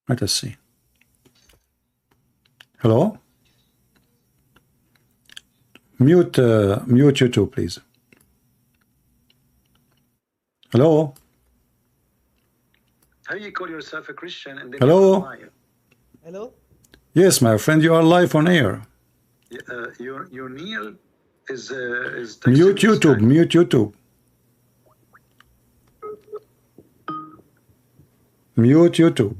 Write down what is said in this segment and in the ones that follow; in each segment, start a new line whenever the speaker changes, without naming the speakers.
Let us see. Hello? Mute YouTube, please. Hello?
How you call yourself a Christian and then
Hello?
you're a liar?
Hello?
Yes, my friend, you are live on air.
Your Neil is
Mute
texting this
YouTube,
guy.
mute YouTube. Mute YouTube.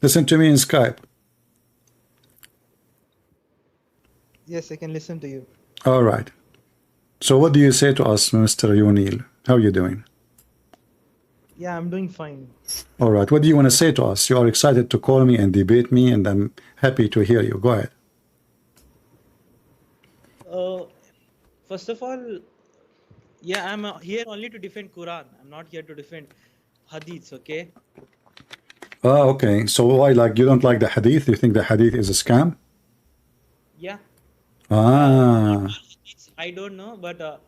Listen to me in Skype.
Yes, I can listen to you.
All right. So what do you say to us, Mr. Yunil? How are you doing?
Yeah, I'm doing fine.
All right. What do you want to say to us? You are excited to call me and debate me, and I'm happy to hear you. Go ahead.
First of all, yeah, I'm here only to defend Quran. I'm not here to defend Hadiths, okay?
Ah, okay. So why, like, you don't like the hadith? You think the hadith is a scam?
Yeah.
Ah,
I don't know, but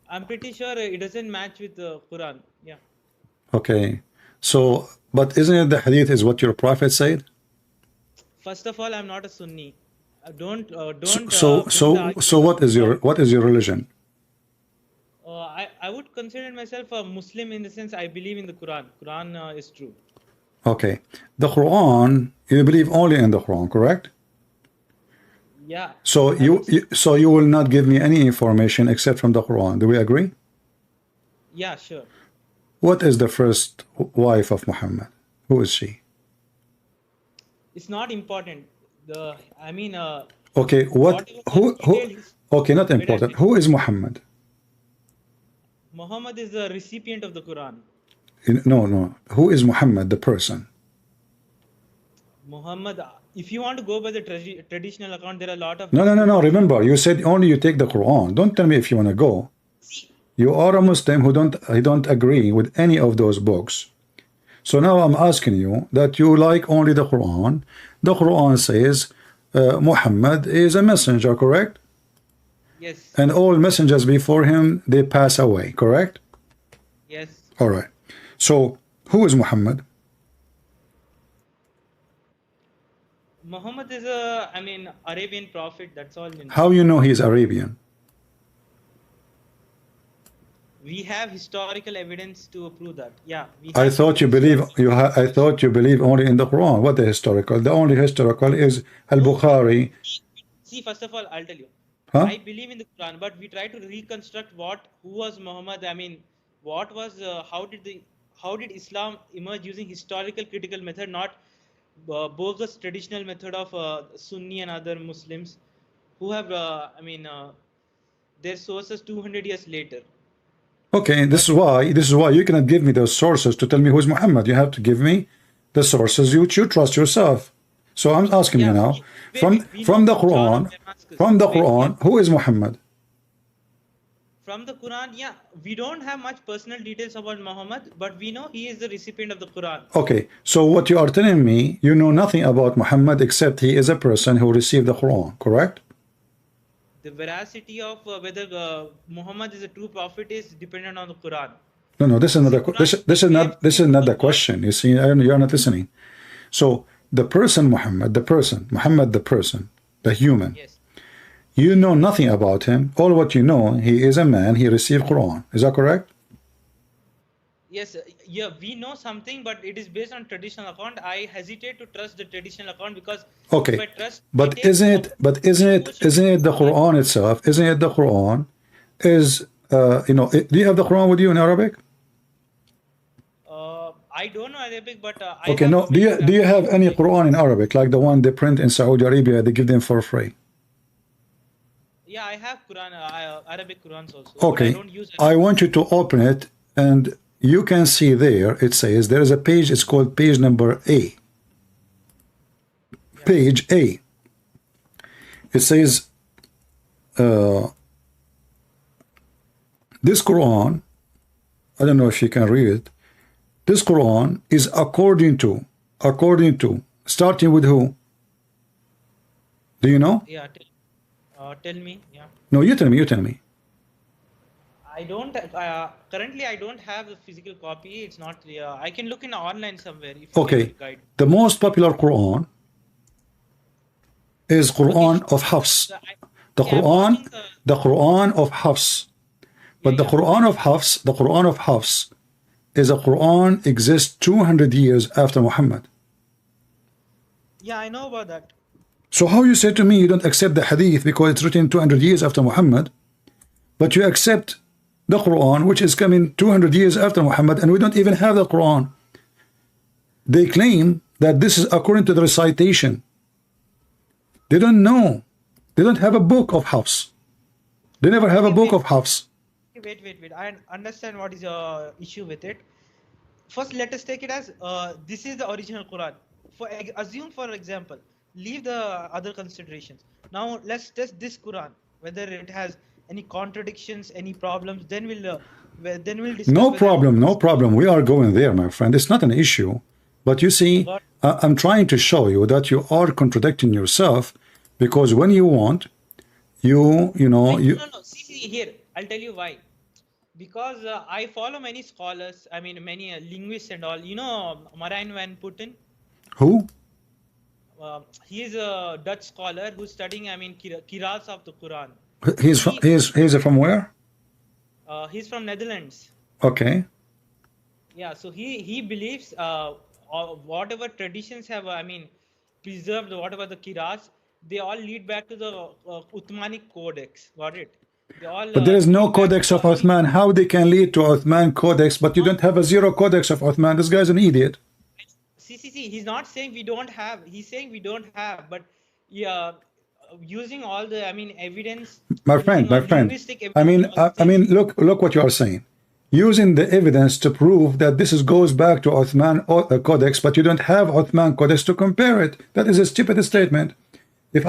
I'm pretty sure it doesn't match with the Quran. Yeah.
okay. So, but isn't it the hadith is what your prophet said?
First of all, I'm not a Sunni. Don't
So,
bring
so,
the
so,
argument
so what is your religion?
I would consider myself a Muslim in the sense I believe in the Quran. Quran is true.
Okay. The Quran, you believe only in the Quran, correct?
Yeah.
So
I would say,
so you will not give me any information except from the Quran. Do we agree?
yeah, sure.
What is the first wife of Muhammad? Who is she?
It's not important. I mean,
Okay, what
whatever
who
detailed is,
okay, not
wait,
important. Who is Muhammad?
Muhammad is the recipient of the Quran.
No. Who is Muhammad, the person?
Muhammad, if you want to go by the traditional account, there are a lot of
No. Remember, you said only you take the Quran. Don't tell me if you want to go. You are a Muslim who don't agree with any of those books. So now I'm asking you that you like only the Quran. The Quran says Muhammad is a messenger, correct?
Yes,
And all messengers before him, they pass away, correct?
yes.
All right. So who is Muhammad?
Muhammad is I mean, Arabian prophet. That's all.
How you know he's Arabian?
We have historical evidence to prove that. Yeah, we
I
have
thought you believe I thought you believe only in the Quran. What the historical? The only historical is Al-Bukhari.
See, first of all, I'll tell you.
Huh?
I believe in the Quran, but we try to reconstruct who was Muhammad. I mean, what was how did Islam emerge using historical critical method, not bogus traditional method of Sunni and other Muslims who have their sources 200 years later.
Okay, this is why you cannot give me those sources to tell me who's Muhammad. You have to give me the sources you trust yourself. So I'm asking you now, from the Quran, who is Muhammad?
From the Quran, yeah, we don't have much personal details about Muhammad, but we know he is the recipient of the Quran.
Okay, so what you are telling me, you know nothing about Muhammad except he is a person who received the Quran, correct?
The veracity of whether Muhammad is a true prophet is dependent on the Quran.
No, this is not the question. You see, you're not listening. So the person Muhammad, the person, the human.
Yes.
You know nothing about him. All what you know, he is a man, he received Quran. Is that correct?
Yes, yeah, we know something, but it is based on traditional account. I hesitate to trust the traditional account because
okay,
if I trust,
but isn't it the Quran itself? Isn't it the Quran is do you have the Quran with you in Arabic?
I don't know Arabic, but
okay, no. Do you have any Quran in Arabic, like the one they print in Saudi Arabia? They give them for free.
Yeah, I have Quran, Arabic Qurans also.
Okay,
I don't use Arabic.
I want you to open it, and you can see there. It says there is a page. It's called page number A. Page A. It says this Quran. I don't know if you can read it. This Quran is according to, starting with who? Do you know?
Yeah, tell me. Yeah.
No, you tell me.
I don't currently I don't have the physical copy. It's not. I can look in online somewhere if you can
Okay,
guide.
the most popular Quran is Quran
Okay,
of Hafs. The
I'm watching
Quran of Hafs. But the Quran of Hafs, the Quran of Hafs is a Quran exists 200 years after Muhammad.
Yeah, I know about that.
So how you say to me you don't accept the Hadith because it's written 200 years after Muhammad, but you accept the Quran which is coming 200 years after Muhammad, and we don't even have the Quran. They claim that this is according to the recitation. They don't know. They don't have a book of Hafs. They never have a book of Hafs.
Wait. I understand what is your issue with it. First, let us take it as this is the original Quran. Assume, for example, leave the other considerations. Now, let's test this Quran, whether it has any contradictions, any problems. Then we'll discuss.
No problem. We are going there, my friend. It's not an issue. But you see, I'm trying to show you that you are contradicting yourself, because when you want, you know.
No. See, here, I'll tell you why. Because I follow many scholars, I mean, many linguists and all. You know, Marijn van Putten?
Who?
He is a Dutch scholar who's studying, I mean, Qira'ats of the Quran.
He's from where?
He's from Netherlands.
Okay.
Yeah, so he believes whatever traditions have, I mean, preserved, whatever the Qira'ats, they all lead back to the Uthmanic Codex. Got it? They all,
but there is no Codex of Uthman. How they can lead to Uthman Codex, but you don't have a zero Codex of Uthman? This guy's an idiot.
See. He's not saying we don't have. He's saying we don't have, but yeah, using all the, I mean, evidence.
My friend. I mean, look what you are saying. Using the evidence to prove that this goes back to Uthman Codex, but you don't have Uthman Codex to compare it. That is a stupid statement. If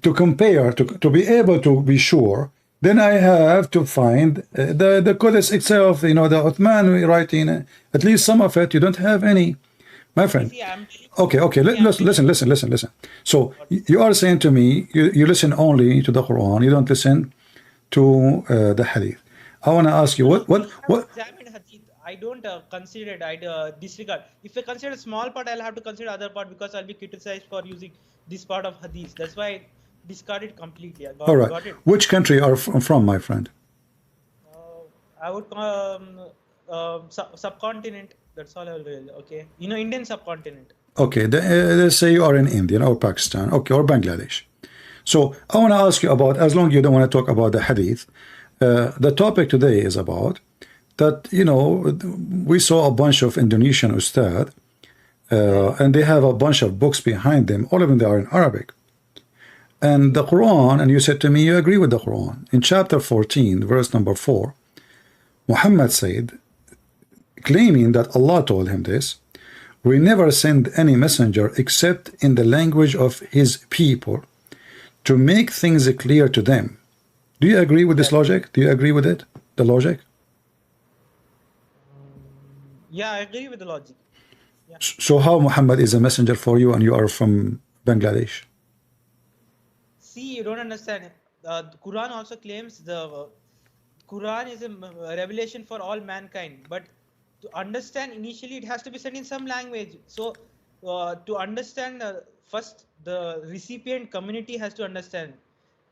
to compare, to be able to be sure, then I have to find the Codex itself, you know, the Uthman writing, at least some of it. You don't have any, my friend. Okay, listen. So you are saying to me, you listen only to the Quran, you don't listen to the Hadith. I want to ask you, what?
Examine Hadith. I don't consider it. I disregard. If I consider a small part, I'll have to consider other part, because I'll be criticized for using this part of Hadith. That's why I discard it completely.
All right. Got it. Which country are from, my friend?
I would subcontinent. That's all I will really. Okay. You know, Indian subcontinent.
Okay. Let's say you are in India or Pakistan. Okay, or Bangladesh. So I want to ask you about, as long as you don't want to talk about the Hadith, the topic today is about that, you know, we saw a bunch of Indonesian ustad, and they have a bunch of books behind them. All of them, they are in Arabic. And the Quran, and you said to me, you agree with the Quran. In chapter 14, verse number 4, Muhammad said, claiming that Allah told him this, we never send any messenger except in the language of his people to make things clear to them. Do you agree with this logic? Do you agree with it? The logic?
Yeah, I agree with the logic. Yeah.
So how Muhammad is a messenger for you and you are from Bangladesh?
See, you don't understand. The Quran also claims the Quran is a revelation for all mankind. But to understand, initially it has to be said in some language. So to understand, first the recipient community has to understand.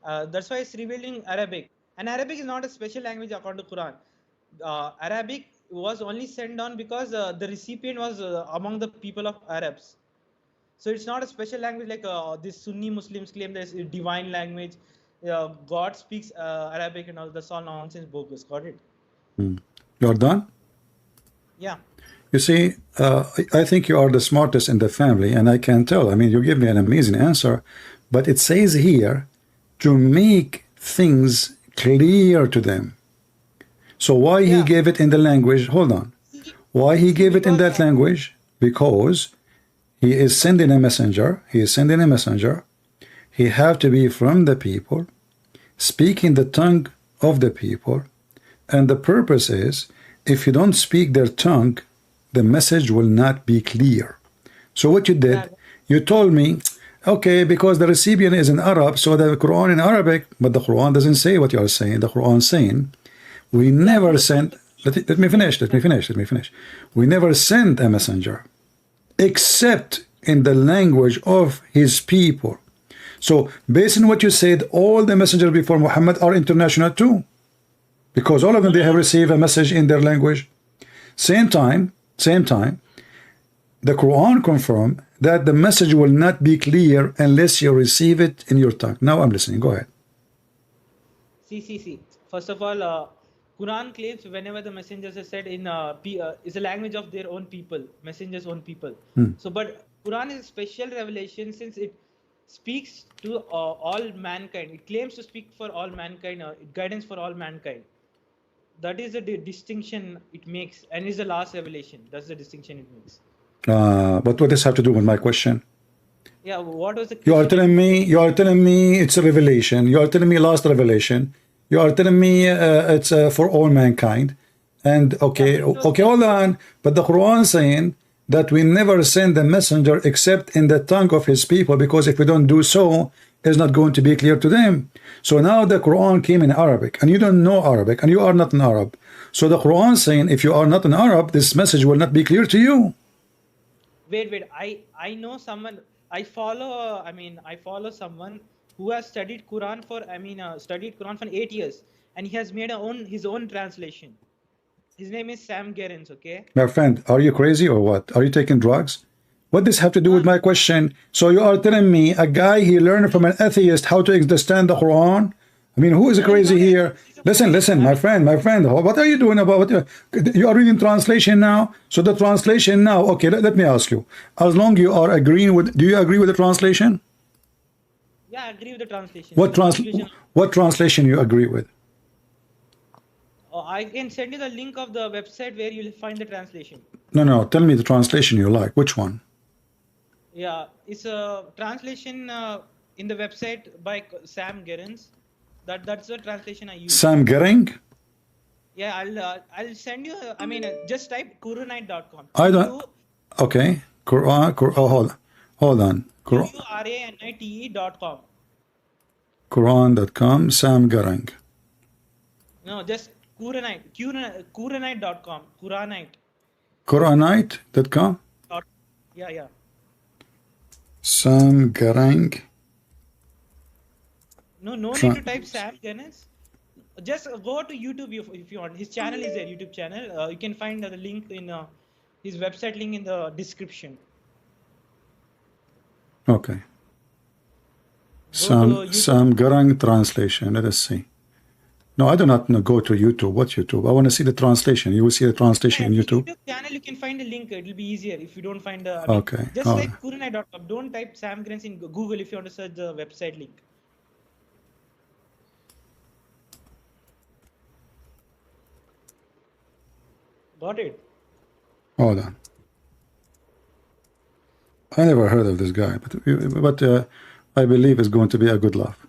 That's why it's revealed in Arabic. And Arabic is not a special language according to Quran. Arabic was only sent down because the recipient was among the people of Arabs. So it's not a special language like these Sunni Muslims claim there's a divine language. God speaks Arabic and all. That's all nonsense, bogus. Got it?
You're done?
Yeah.
You see, I think you are the smartest in the family, and I can tell. I mean, you give me an amazing answer, but it says here to make things clear to them. So why he gave it in the language? Hold on. Why he gave it in that language? Because he is sending a messenger. He have to be from the people, speaking the tongue of the people. And the purpose is, if you don't speak their tongue, the message will not be clear. So what you did, you told me, okay, because the recipient is in Arab, so the Quran in Arabic, but the Quran doesn't say what you are saying. The Quran is saying, We never sent. Let me finish. Let me finish. We never sent a messenger, except in the language of his people. So, based on what you said, all the messengers before Muhammad are international too, because all of them they have received a message in their language. Same time, the Quran confirmed that the message will not be clear unless you receive it in your tongue. Now I'm listening. Go ahead.
See. First of all, Quran claims whenever the messengers are said in is a language of their own people, messengers' own people. So, but Quran is a special revelation since it speaks to all mankind. It claims to speak for all mankind, guidance for all mankind. That is the distinction it makes, and is the last revelation. That's the distinction it makes.
But what does this have to do with my question?
Yeah, what was the
You are
question?
telling me it's a revelation. You are telling me last revelation. You are telling me it's for all mankind. And okay, hold on. But the Quran saying that we never send the messenger except in the tongue of his people, because if we don't do so, it's not going to be clear to them. So now the Quran came in Arabic, and you don't know Arabic, and you are not an Arab. So the Quran saying if you are not an Arab, this message will not be clear to you.
Wait. I know someone. I follow someone who has studied Quran for studied Quran for 8 years, and he has made his own translation. His name is Sam Gerens. Okay.
My friend, are you crazy or what? Are you taking drugs? What does have to do with my question? So you are telling me a guy he learned from an atheist how to understand the Quran? I mean, who is crazy here? Listen, my friend. What are you doing about it? You are reading translation now. So the translation now. Okay, let me ask you. As long you are agreeing with, do you agree with the translation?
Yeah, I agree with the translation.
What translation you agree with?
I can send you the link of the website where you'll find the translation.
No. Tell me the translation you like. Which one?
Yeah, it's a translation in the website by Sam Gerens. That's the translation I use.
Sam Gering?
Yeah, I'll send you. Just type Quranite.com.
I don't. Okay. Hold on.
Quranite.com.
Quran.com. Sam Gering.
No, just Quranite. Quranite.com. Quranite.
Quranite.com.
Yeah.
Sam Gering.
No need to type Sam Gerens. Just go to YouTube if you want. His channel is there, YouTube channel. You can find the link in his website link in the description.
Okay. Sam Gering translation. Let us see. No, I do not go to YouTube. What's YouTube? I want to see the translation. You will see the translation in YouTube.
YouTube channel, you can find a link. It will be easier if you don't find the.
Okay.
Just type Quranite.com. Don't type Sam Gerens in Google if you want to search the website link. Got it?
Hold on. I never heard of this guy, but I believe it's going to be a good laugh.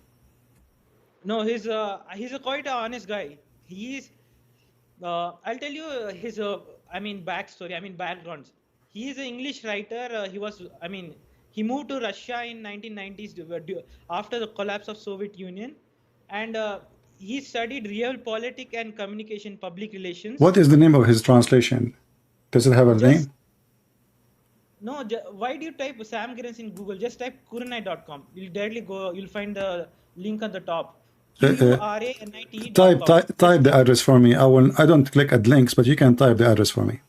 No, he's a quite honest guy. He's I'll tell you his backstory. Backgrounds. He is an English writer. He moved to Russia in 1990s after the collapse of Soviet Union, and he studied real politics and communication, public relations.
What is the name of his translation? Does it have a name?
No, why do you type Sam Gerens in Google? Just type Quranite.com. You'll directly go. You'll find the link at the top. Quranite.
Type the address for me. I don't click at links, but you can type the address for me.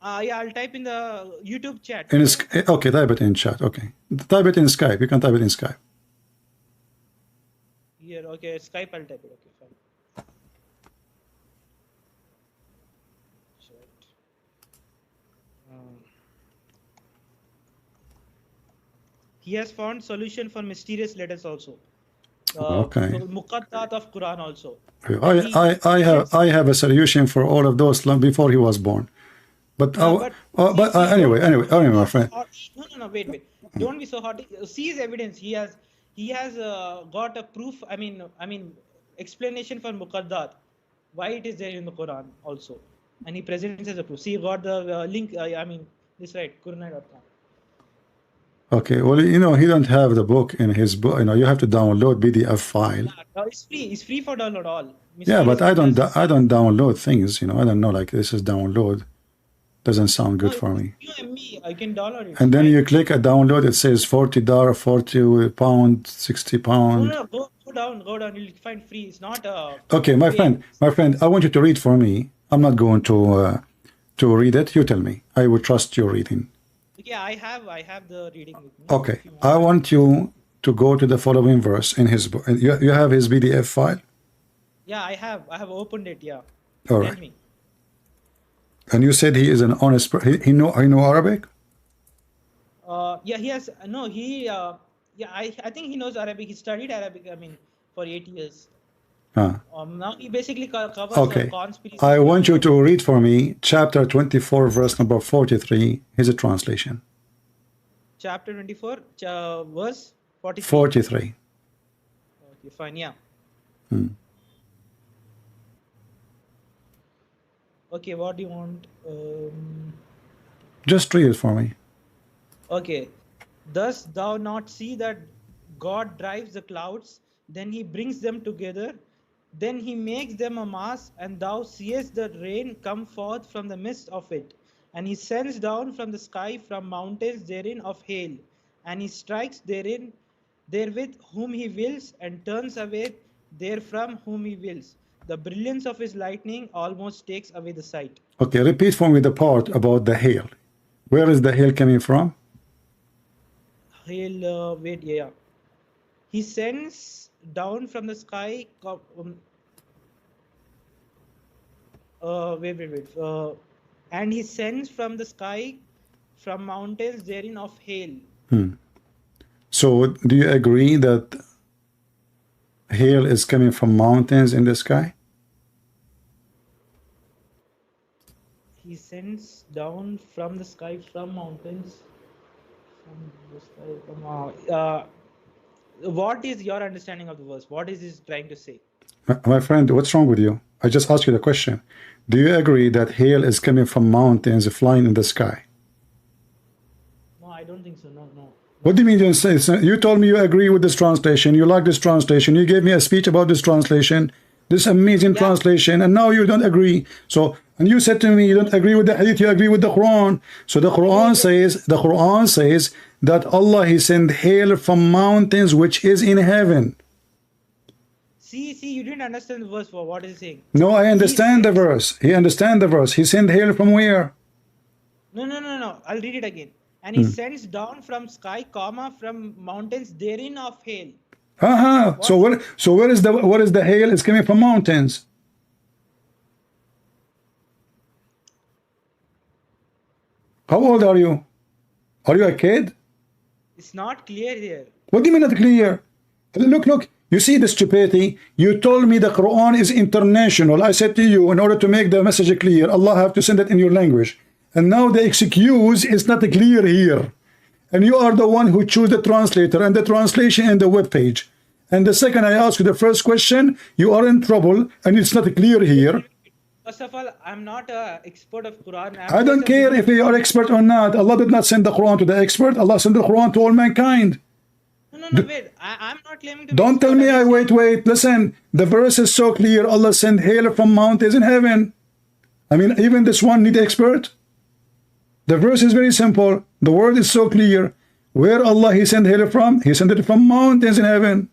Yeah, I'll type in the YouTube chat.
Okay, type it in chat. Okay, type it in Skype. You can type it in Skype.
Here, okay, Skype. I'll type it. Okay, fine. He has found solution for mysterious letters also.
Okay.
Muqaddat of Quran also.
I have a solution for all of those before he was born. But anyway, my friend.
No, wait. Don't be so hot. See his evidence. He has got a proof. Explanation for Muqaddat, why it is there in the Quran also, and he presents as a proof. See, he got the link. This right, Quranite.com.
Okay, well, you know, he don't have the book in his book. You know, you have to download PDF file.
Yeah, it's free. It's free for download all.
Yeah,
Mr.
but
Islam does.
I don't download things. You know, I don't know. Like this is download. Doesn't sound
No,
good for me.
it's UME. I can download it. It's
And then
fine.
you click a download. It says $40, 40 pound, 60
No,
pound.
no, go down, go down. You'll find free. It's not
Okay, my
paid.
friend, I want you to read for me. I'm not going to read it. You tell me. I will trust your reading.
Yeah, I have the reading with me.
Okay,
If you want.
I want you to go to the following verse in his book. You have his PDF file?
Yeah, I have opened it. Yeah.
All
Tell
right.
me.
And you said he is an honest person. He know Arabic?
Yeah, he has no. Yeah, I think he knows Arabic. He studied Arabic. I mean, for 8 years.
Huh.
Now he basically covers
Okay.
conspiracy.
I want you to read for me chapter 24, verse number 43. Here's a translation.
Chapter 24, verse 43.
43.
Okay, fine. Yeah.
Hmm.
Okay, what do you want?
Just read it for me.
Okay. Dost thou not see that God drives the clouds, then he brings them together, then he makes them a mass, and thou seest the rain come forth from the midst of it, and he sends down from the sky from mountains therein of hail, and he strikes therein therewith whom he wills, and turns away therefrom whom he wills. The brilliance of his lightning almost takes away the sight.
Okay, repeat for me the part about the hail. Where is the hail coming from?
Hail, wait, yeah. He sends down from the sky. Wait. And he sends from the sky, from mountains therein of hail.
So, do you agree that hail is coming from mountains in the sky?
He sends down from the sky, from mountains. From the sky, what is your understanding of the verse? What is he trying to say?
My friend, what's wrong with you? I just asked you the question. Do you agree that hail is coming from mountains flying in the sky?
No, I don't think so. No.
What do you mean you say? You told me you agree with this translation. You like this translation. You gave me a speech about this translation, this amazing translation, and now you don't agree. So, and you said to me you don't agree with the hadith, you agree with the Quran. So the Quran says that Allah he sent hail from mountains which is in heaven.
See, you didn't understand the verse. For what is he saying?
No, I understand the verse. He understand the verse. He sent hail from where?
No. I'll read it again. And he sends down from sky, from mountains therein of hail.
So where is the hail? It's coming from mountains. How old are you? Are you a kid?
It's not clear here.
What do you mean not clear? Look. You see the stupidity? You told me the Quran is international. I said to you, in order to make the message clear, Allah have to send it in your language. And now the excuse is not clear here. And you are the one who choose the translator and the translation and the web page. And the second I ask you the first question, you are in trouble and it's not clear here.
First of all, I'm not an expert of Quran.
I don't care if you are expert or not. Allah did not send the Quran to the expert. Allah sent the Quran to all mankind.
No, wait. I'm not claiming to be
Don't tell me
expert.
wait. Listen, the verse is so clear. Allah sent hail from mountains in heaven. I mean, even this one need expert. The verse is very simple. The word is so clear. Where Allah he sent hail from? He sent it from mountains in heaven.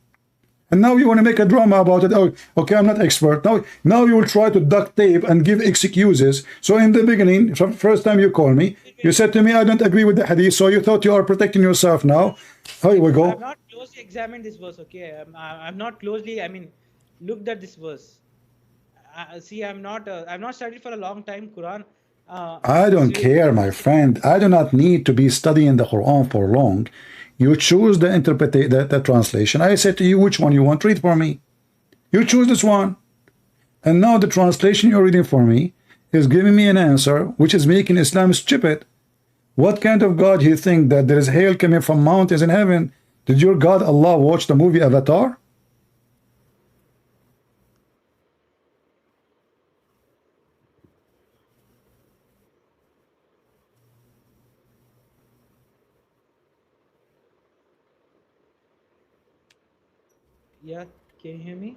And now you want to make a drama about it. Oh, okay, I'm not expert. Now you will try to duct tape and give excuses. So in the beginning, first time you call me, you said to me, I don't agree with the hadith. So you thought you are protecting yourself now. Here we go.
I've not closely examined this verse, okay? I'm not closely, looked at this verse. See, I've not studied for a long time Quran.
I don't care, my friend. I do not need to be studying the Quran for long. You choose the interpretation, the translation. I said to you, which one you want? Read for me. You choose this one. And now the translation you're reading for me is giving me an answer which is making Islam stupid. What kind of God do you think that there is hail coming from mountains in heaven? Did your God Allah watch the movie Avatar?
Yeah, can you hear me?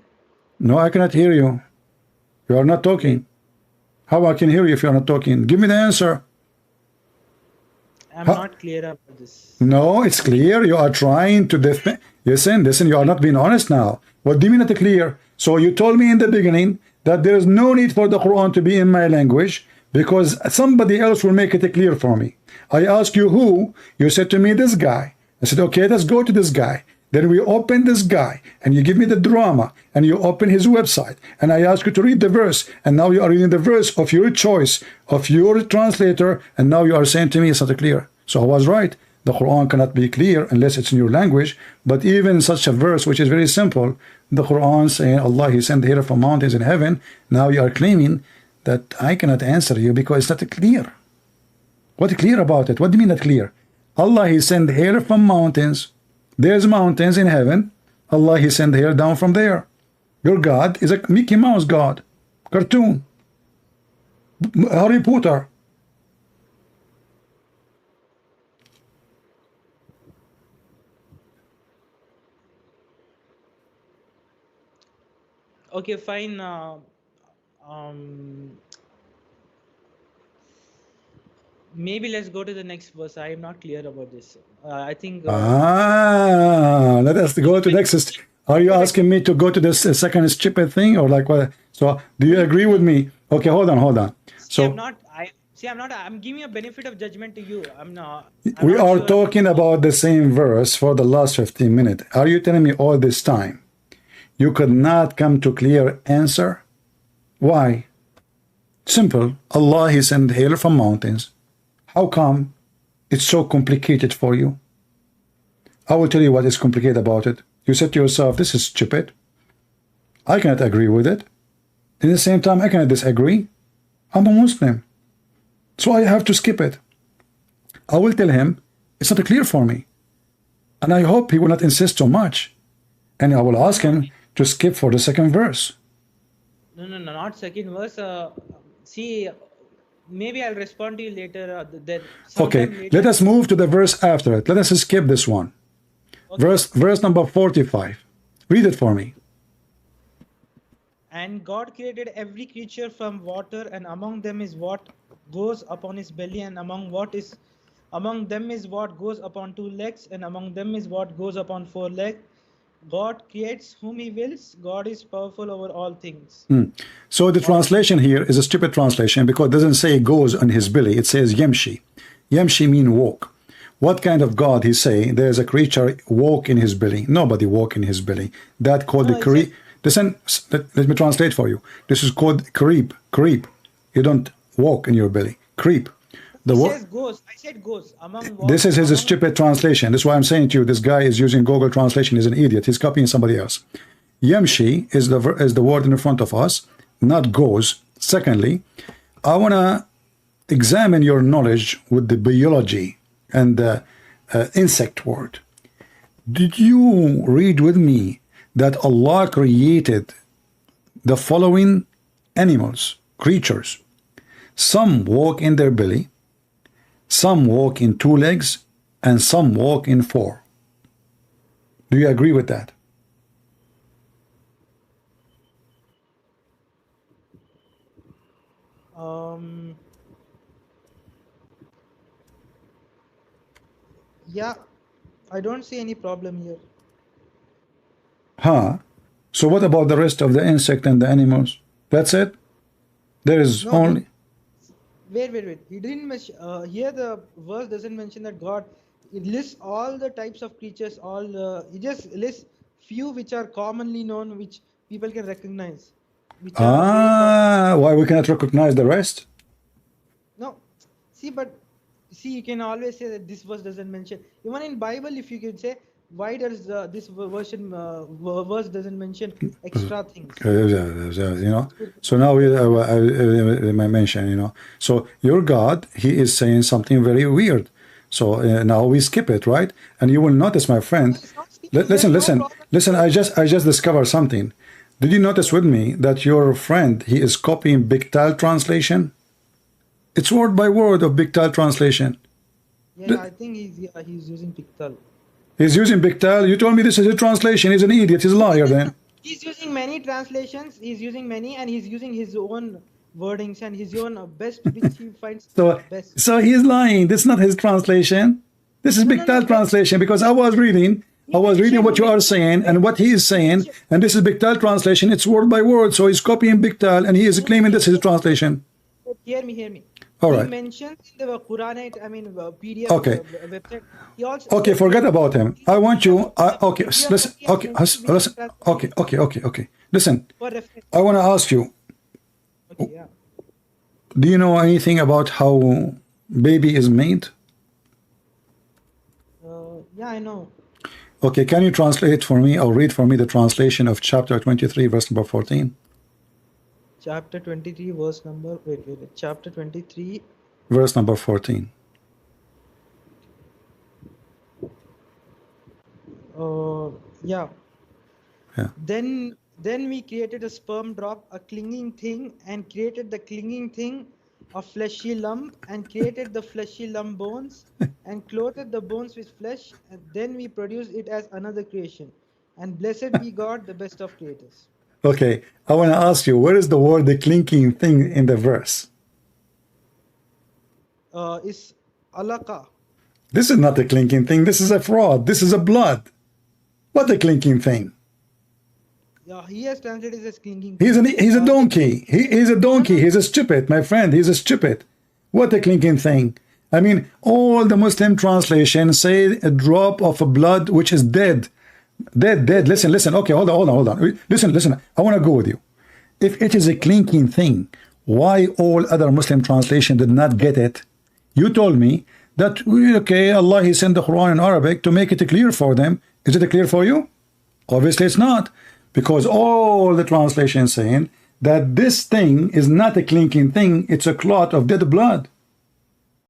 No, I cannot hear you. You are not talking. How I can hear you if you are not talking? Give me the answer.
I'm
How?
not clear about this.
No, it's clear. You are trying to defend. Listen, you are not being honest now. What do you mean not clear? So you told me in the beginning that there is no need for the Quran to be in my language because somebody else will make it clear for me. I asked you who. You said to me this guy. I said, okay, let's go to this guy. Then we open this guy and you give me the drama and you open his website and I ask you to read the verse and now you are reading the verse of your choice, of your translator, and now you are saying to me it's not clear. So I was right. The Quran cannot be clear unless it's in your language. But even such a verse, which is very simple, the Quran saying Allah, He sent hail from mountains in heaven. Now you are claiming that I cannot answer you because it's not clear. What clear about it? What do you mean not clear? Allah, He sent hail from mountains. There's mountains in heaven. Allah, He sent hail down from there. Your God is a Mickey Mouse God. Cartoon. Harry Potter.
Okay, fine. Um, maybe let's go to the next verse. I am not clear about this. I think.
Let us go to next. Are you asking me to go to this second stupid thing or like what? So do you agree with me? Okay, hold on. So
I'm giving a benefit of judgment to you.
we
not
are
sure.
talking about the same verse for the last 15 minutes. Are you telling me all this time you could not come to clear answer? Why? Simple. Allah, He sent hail from mountains. How come it's so complicated for you? I will tell you what is complicated about it. You said to yourself, this is stupid. I cannot agree with it. At the same time, I cannot disagree. I'm a Muslim. So I have to skip it. I will tell him, it's not clear for me. And I hope he will not insist too much. And I will ask him to skip for the second verse.
No, not second verse. See, maybe I'll respond to you later.
Okay,
Later.
let us move to the verse after it. Let us skip this one.
Okay.
Verse number 45. Read it for me.
And God created every creature from water, and among them is what goes upon his belly, and among them is what goes upon 2 legs, and among them is what goes upon 4 legs. God creates whom He wills. God is powerful over all things.
So the translation here is a stupid translation because it doesn't say goes on his belly. It says yemshi. Yemshi mean walk. What kind of God He say? There's a creature walk in his belly. Nobody walk in his belly. That called the creep. Listen, let me translate for you. This is called creep. Creep. You don't walk in your belly. Creep.
It says goes. I said goes.
This is his stupid translation. That's why I'm saying to you, this guy is using Google Translation. He's an idiot. He's copying somebody else. Yemshi is the word in front of us, not goes. Secondly, I want to examine your knowledge with the biology and the insect word. Did you read with me that Allah created the following animals, creatures? Some walk in their belly, some walk in 2 legs, and some walk in 4. Do you agree with that?
Yeah, I don't see any problem here.
Huh? So what about the rest of the insect and the animals? That's it? There is only...
Wait. He didn't mention, here the verse doesn't mention that God, it lists all the types of creatures, he just lists few which are commonly known, which people can recognize.
Why we cannot recognize the rest?
No, see, you can always say that this verse doesn't mention. Even in Bible, if you can say, why does this verse doesn't mention extra things?
You know. So now I mention, you know. So your God, He is saying something very weird. So now we skip it, right? And you will notice, my friend. Listen. I just discovered something. Did you notice with me that your friend, he is copying Biktal translation? It's word by word of Biktal translation.
Yeah, I think he's using Biktal.
He's using Biktal. You told me this is a translation. He's an idiot. He's a liar then.
He's using many translations. He's using many, and he's using his own wordings and his own best, which he finds best.
So he's lying. This is not his translation. This is Biktal translation, because I was reading what you are saying and what he is saying, and this is Biktal translation. It's word by word. So he's copying Biktal and he is claiming this is a translation.
Hear me.
All right.
He mentions in the Quranite, PDF
Okay.
website. He also
Okay, forget about him. I want you. Okay, listen. Okay, listen. Okay. Listen.
for reference.
I want to ask you.
Okay, yeah.
Do you know anything about how baby is made?
Yeah, I know.
Okay, can you translate for me or read for me the translation of chapter 23, verse number 14?
Chapter 23, verse number. Wait. Chapter 23.
Verse number 14.
Yeah.
Yeah.
Then we created a sperm drop, a clinging thing, and created the clinging thing a fleshy lump, and created the fleshy lump bones, and clothed the bones with flesh, and then we produced it as another creation. And blessed be God, the best of creators.
Okay, I want to ask you, where is the word the clinking thing in the verse?
Is alaka.
This is not a clinking thing. This is a fraud. This is a blood. What a clinking thing?
Yeah, he has translated it as clinging.
He's a donkey. He is a donkey. He's a stupid, my friend. He's a stupid. What a clinking thing. I mean, all the Muslim translations say a drop of blood which is dead. Dead. Listen. Okay, hold on. Listen. I want to go with you. If it is a clinking thing, why all other Muslim translations did not get it? You told me that, okay, Allah, He sent the Quran in Arabic to make it clear for them. Is it clear for you? Obviously it's not. Because all the translations saying that this thing is not a clinking thing, it's a clot of dead blood.